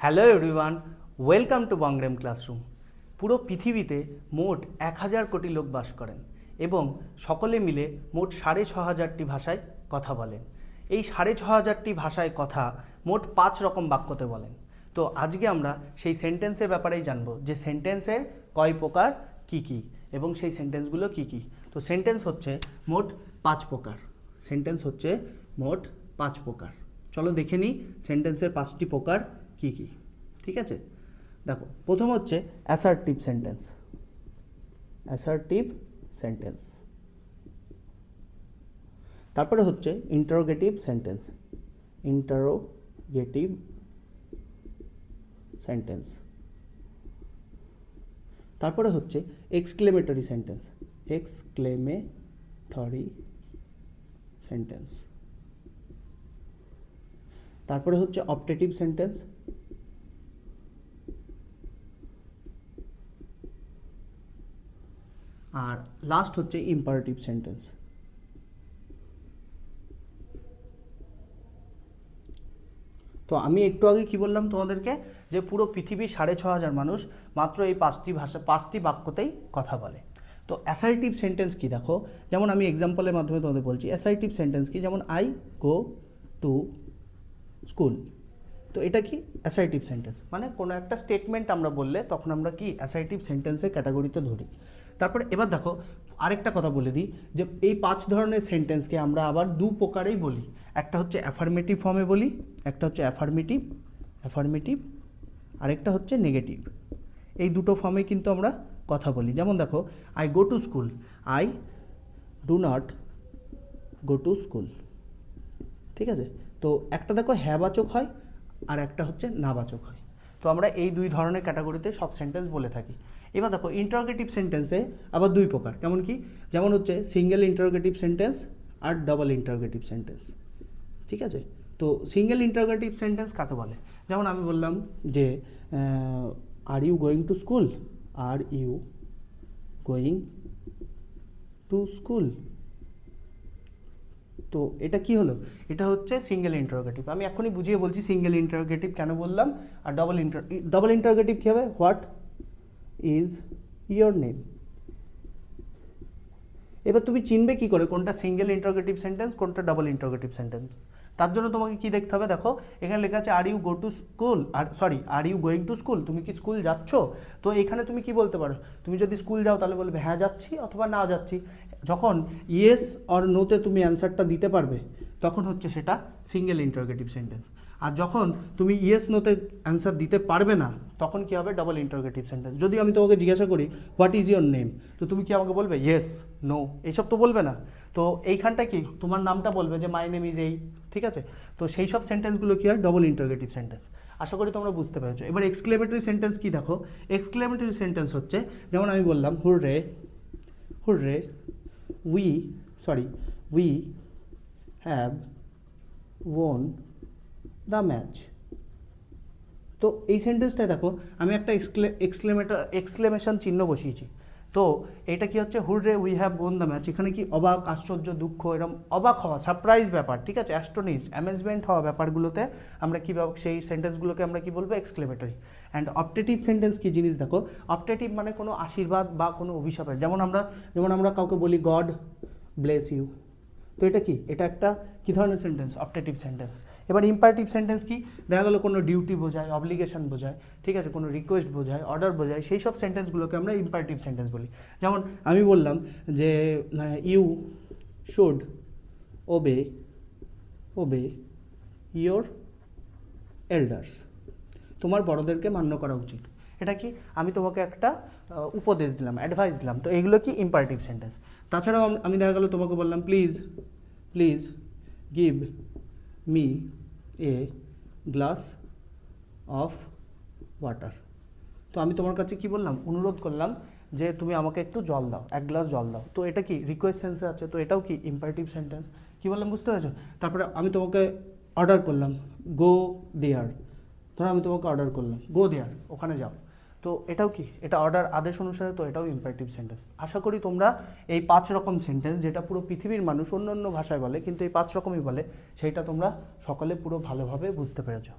Hello everyone, welcome to বংগ্রেম classroom. পুরো পৃথিবীতে মোট 1000 কোটি লোক বাস করেন এবং সকলে মিলে মোট 6500টি ভাষায় কথা বলেন। এই 6500টি ভাষায় কথা মোট 5 রকম বাক্যতে বলেন। তো আজকে আমরা সেই সেন্টেন্সের ব্যাপারেই জানবো যে সেন্টেন্সের কয় প্রকার কী কী এবং সেই সেন্টেন্সগুলো কী কী। তো সেন্টেন্স হচ্ছে মোট 5 প্রকার। সেন্টেন্স হচ্ছে মোট 5 প্রকার। চলো দেখে নিই সেন্টেন্সের 5টি প্রকার কী কী। ঠিক আছে, দেখো প্রথম হচ্ছে অ্যাসার্টিভ সেন্টেন্স। Assertive sentence. তারপরে হচ্ছে ইন্টারোগেটিভ সেন্টেন্স। Interrogative sentence. তারপরে হচ্ছে এক্সক্লেমেটরি সেন্টেন্স। Exclamatory sentence. তারপরে হচ্ছে অপটেটিভ সেন্টেন্স। আর লাস্ট হচ্ছে ইম্পারেটিভ সেন্টেন্স। তো আমি একটু আগে কি বললাম তোমাদেরকে, যে পুরো পৃথিবীর 6500 মানুষ মাত্র এই 5টি বাক্যতেই কথা বলে। তো অ্যাসার্টিভ সেন্টেন্স কি দেখো, যেমন আমি এক্সাম্পলের মাধ্যমে তোমাদের বলছি। অ্যাসার্টিভ সেন্টেন্স কি, যেমন আই গো টু স্কুল। তো এটা কি অ্যাসার্টিভ সেন্টেন্স, মানে কোনো একটা স্টেটমেন্ট আমরা বললে তখন আমরা কি অ্যাসার্টিভ সেন্টেন্সের ক্যাটাগরিতে ধরি। তারপরে এবার দেখো আরেকটা কথা বলে দিই, যে এই 5 ধরনের সেন্টেন্সকে আমরা আবার 2 প্রকারেই বলি। একটা হচ্ছে অ্যাফার্মেটিভ ফর্মে বলি, একটা হচ্ছে অ্যাফার্মেটিভ, আরেকটা হচ্ছে নেগেটিভ। এই দুটো ফর্মে কিন্তু আমরা কথা বলি। যেমন দেখো I go to school, I do not go to school. ঠিক আছে, তো একটা দেখো হ্যাঁবাচক হয় আর একটা হচ্ছে নাবাচক হয়। তো আমরা এই 2 ধরনের ক্যাটাগরিতে সব সেন্টেন্স বলে থাকি। এবার দেখো ইন্টারোগেটিভ সেন্টেন্সে আবার 2 প্রকার। কেমন কি, যেমন হচ্ছে সিঙ্গেল ইন্টারোগেটিভ সেন্টেন্স আর ডাবল ইন্টারোগেটিভ সেন্টেন্স। ঠিক আছে, তো সিঙ্গেল ইন্টারোগেটিভ সেন্টেন্স কাকে বলে, যেমন আমি বললাম যে are you going to school, are you going to school. তো এটা কি হলো, এটা হচ্ছে সিঙ্গেল ইন্টারোগেটিভ। আমি এখনই বুঝিয়ে বলছি সিঙ্গেল ইন্টারোগেটিভ কেন বললাম। আর ডাবল ইন্টারোগেটিভ কী হবে, হোয়াট ইজ ইয়োর নেম। এবার তুমি চিনবে কি করে কোনটা সিঙ্গেল ইন্টারোগেটিভ সেন্টেন্স, কোনটা ডাবল ইন্টারোগেটিভ সেন্টেন্স। তার জন্য তোমাকে কি দেখতে হবে, দেখো এখানে লেখা আছে are you go to school, are you going to school. তুমি কি স্কুল যাচ্ছ? তো এখানে তুমি কি বলতে পারো, তুমি যদি স্কুল যাও তাহলে বলবে হ্যাঁ যাচ্ছি অথবা না যাচ্ছি। যখন ইয়েস অর নোতে তুমি অ্যান্সারটা দিতে পারবে তখন হচ্ছে সেটা সিঙ্গেল ইন্টারোগেটিভ সেন্টেন্স। আর যখন তুমি ইয়েস নোতে অ্যান্সার দিতে পারবে না তখন কি হবে, ডাবল ইন্টারোগেটিভ সেন্টেন্স। যদি আমি তোমাকে জিজ্ঞাসা করি হোয়াট ইজ ইয়োর নেম, তো তুমি কি আমাকে বলবে ইয়েস, নো, এইসব তো বলবে না। তো এইখানটা কি তোমার নামটা বলবে যে মাই নেম ইজ এই। ঠিক আছে, তো সেই সব সেন্টেন্সগুলো কি হয়, ডবল ইন্টারোগেটিভ সেন্টেন্স। আশা করি তোমরা বুঝতে পেরেছো। এবার এক্সক্লেমেটরি সেন্টেন্স কি দেখো, এক্সক্লেমেটরি সেন্টেন্স হচ্ছে যেমন আমি বললাম hurray, hurray we have won the match. তো এই সেন্টেন্সটায় দেখো আমি একটা এক্সক্লেমেশন চিহ্ন বসিয়েছি। তো এটা কি হচ্ছে, hurray we have won the match. এখানে কি অবাক, আশ্চর্য, দুঃখ, এরকম অবাক হওয়া, সারপ্রাইজ ব্যাপার, ঠিক আছে, অ্যাস্টোনিশ, অ্যামেজমেন্ট হওয়া ব্যাপারগুলোতে আমরা কী, সেই সেন্টেন্সগুলোকে আমরা কি বলবো, এক্সক্লেমেটরি। অ্যান্ড অপটেটিভ সেন্টেন্স কি জিনিস দেখো, অপটেটিভ মানে কোনো আশীর্বাদ বা কোনো অভিশাপের। যেমন আমরা কাউকে বলি গড ব্লেস ইউ। তো এটা কি, এটা একটা কী ধরনের সেন্টেন্স, অপটেটিভ সেন্টেন্স। এবার ইম্পারেটিভ সেন্টেন্স কি, দেখা গেলো কোনো ডিউটি বোঝায়, অব্লিগেশন বোঝায়, ঠিক আছে, কোনো রিকোয়েস্ট বোঝায়, অর্ডার বোঝায়, সেই সব সেন্টেন্সগুলোকে আমরা ইম্পারেটিভ সেন্টেন্স বলি। যেমন আমি বললাম যে you should obey your elders. তোমার বড়দেরকে মান্য করা উচিত। এটা কি, আমি তোমাকে একটা উপদেশ দিলাম, অ্যাডভাইস দিলাম। তো এইগুলো কি ইম্পারেটিভ সেন্টেন্স। তাছাড়াও আমি দেখা গেলো তোমাকে বললাম please give me a glass of water. তো আমি তোমার কাছে কি বললাম, অনুরোধ করলাম যে তুমি আমাকে একটু জল দাও, 1 গ্লাস জল দাও। তো এটা কি রিকোয়েস্ট সেন্সে আছে, তো এটাও কি ইম্পারেটিভ সেন্টেন্স। কী বললাম বুঝতে পেরেছো। তারপরে আমি তোমাকে অর্ডার করলাম গো দেয়ার। ধরো আমি তোমাকে অর্ডার করলাম গো দেয়ার, ওখানে যাও। তো এটাও কি, এটা অর্ডার, আদেশ অনুসারে, তো এটাও ইম্পারেটিভ সেন্টেন্স। আশা করি তোমরা এই 5 রকম সেন্টেন্স, যেটা পুরো পৃথিবীর মানুষ অন্য অন্য ভাষায় বলে কিন্তু এই 5 রকমই বলে, সেইটা তোমরা সকলে পুরো ভালোভাবে বুঝতে পেরেছো।